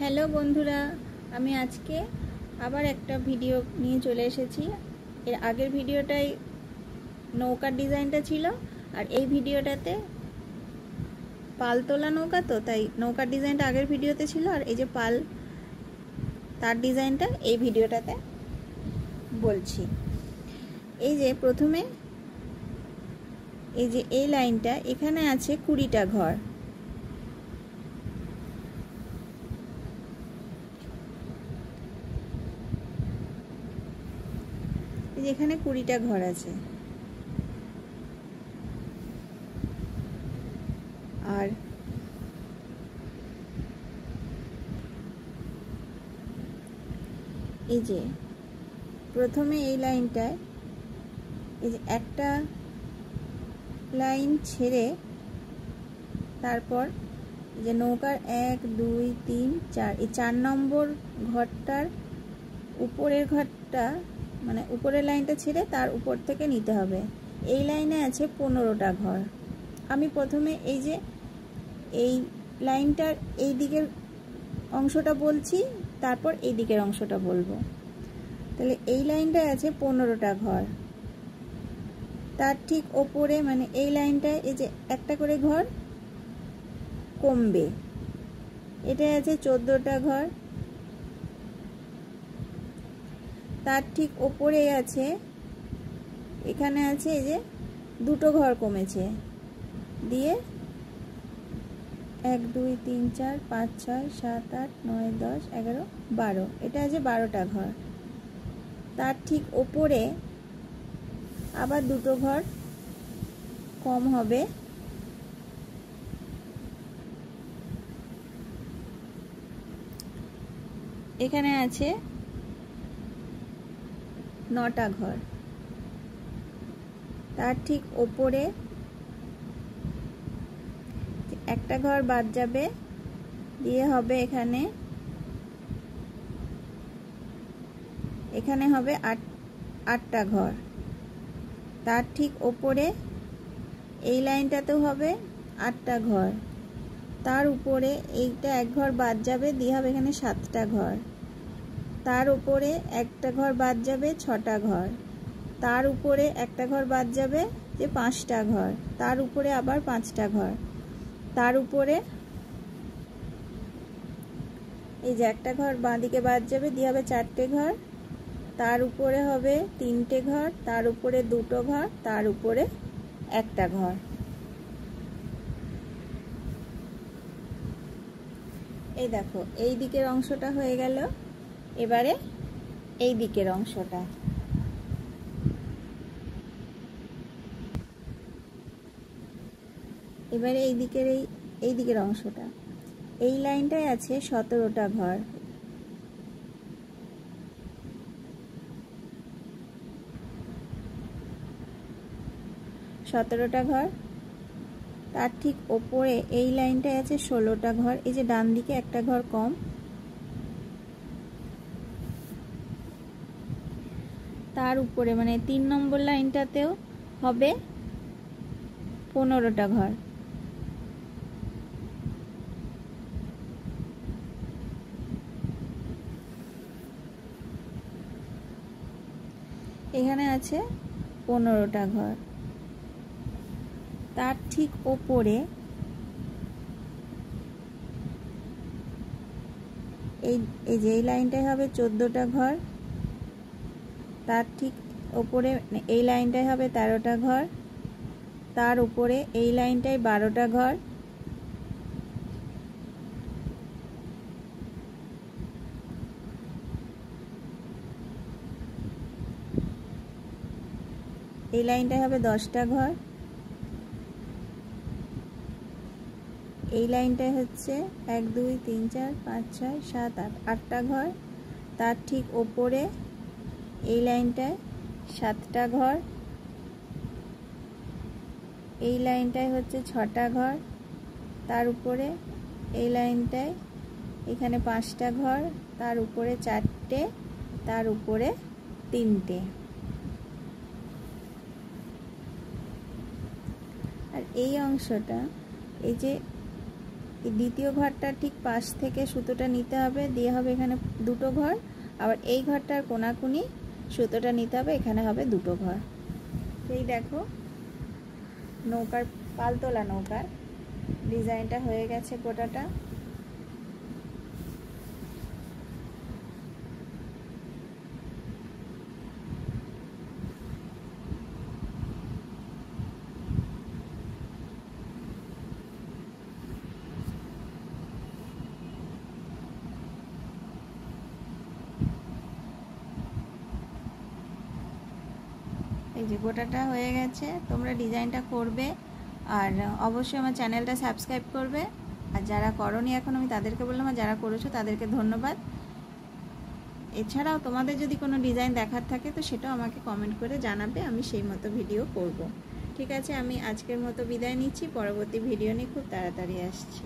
Hello বন্ধুরা, আমি আজকে আবার একটা ভিডিও নিয়ে চলে এসেছি। এর আগের ভিডিওটাই নৌকার ডিজাইনটা ছিল, আর এই ভিডিওটাতে পাল তোলা নৌকা, তো তাই নৌকার ডিজাইনটা আগের ভিডিওতে ছিল, আর এই যে পাল তার ডিজাইনটা এই ভিডিওটাতে বলছি। এই যে প্রথমে এই যে এই লাইনটা, এখানে আছে 20টা ঘর। এখানে 20টা ঘর আছে, আর এই যে প্রথমে এই লাইনটায় এই যে একটা লাইন ছেড়ে তারপর যে নৌকার 1 2 3 4 এই 4 নম্বর ঘরটার উপরের ঘরটা, মানে উপরের লাইনটা ছেড়ে তার উপর থেকে নিতে হবে। এই লাইনে আছে 15টা ঘর। আমি প্রথমে এই যে এই লাইনটার এই দিকের অংশটা বলছি, তারপর এই দিকের অংশটা বলবো। তাহলে এই লাইনটায় আছে 15টা ঘর, তার ঠিক ওপরে মানে এই লাইনটায় এই যে একটা করে ঘর কমবে, এটাই আছে 14টা ঘর। তার ঠিক ওপরে আছে, এখানে আছে এই যে 2টো ঘর কমেছে, দিয়ে 1 2 3 4 5 6 7 8 9 10 11 12, এটা আছে 12টা ঘর। তার ঠিক ওপরে আবার 2টো ঘর কম হবে, এখানে আছে 9টা ঘর। তার ঠিক ওপরে একটা ঘর বাদ যাবে, দিয়ে হবে এখানে হবে 8টা ঘর। তার ঠিক ওপরে এই লাইনটাতেও হবে 8টা ঘর। তার উপরে এইটা এক ঘর বাদ যাবে, দিয়ে হবে এখানে 7টা ঘর। তার উপরে একটা ঘর বাদ যাবে, 6টা ঘর। তার উপরে একটা ঘর বাদ যাবে, যে 5টা ঘর। তার উপরে আবার 5টা ঘর। তার উপরে এই যে একটা ঘর বাঁ দিকে বাদ যাবে, দিয়ে হবে 4টে ঘর। তার উপরে হবে 3টে ঘর, তার উপরে 2টো ঘর, তার উপরে একটা ঘর। এই দেখো এই দিকের অংশটা হয়ে গেল। এবারে এই দিকের অংশটা, এবারে এই দিকের অংশটা, এই লাইনটায় আছে 17টা ঘর। তার ঠিক ওপরে এই লাইনটায় আছে 16টা ঘর। এই যে ডান দিকে একটা ঘর কম, তার উপরে মানে 3 নম্বর লাইনটাতেও হবে 15টা ঘর। এখানে আছে 15টা ঘর। তার ঠিক ওপরে এই যে এই লাইনটায় হবে 14টা ঘর। তার ঠিক ওপরে এই লাইনটায় হবে 13টা ঘর। তার উপরে এই লাইনটায় 12টা ঘর। এই লাইনটায় হবে 10টা ঘর। এই লাইনটায় হচ্ছে 1 2 3 4 5 6 7 8 8টা ঘর। তার ঠিক ওপরে এই লাইনটায় 7টা ঘর। এই লাইনটায় হচ্ছে 6টা ঘর। তার উপরে এই লাইনটায় এখানে 5টা ঘর, তার উপরে 4টে, তার উপরে 3টে। আর এই অংশটা এই যে এই দ্বিতীয় ঘরটার ঠিক পাশ থেকে সুতোটা নিতে হবে, দিয়ে হবে এখানে দুটো ঘর, আবার এই ঘরটার কোনাকুনি সুতোটা নিতে হবে, এখানে হবে দুটো ঘর। সেই দেখো নৌকার পালতোলা নৌকার ডিজাইনটা হয়ে গেছে গোটাটা। এই যে গোটাটা হয়ে গেছে। তোমরা ডিজাইনটা করবে আর অবশ্যই আমার চ্যানেলটা সাবস্ক্রাইব করবে। আর যারা করোনি এখন আমি তাদেরকে বললাম, আর যারা করেছো তাদেরকে ধন্যবাদ। এছাড়াও তোমাদের যদি কোনো ডিজাইন দেখার থাকে তো সেটাও আমাকে কমেন্ট করে জানাবে, আমি সেই মতো ভিডিও করব। ঠিক আছে, আমি আজকের মতো বিদায় নিচ্ছি, পরবর্তী ভিডিও নিয়ে খুব তাড়াতাড়ি আসছি।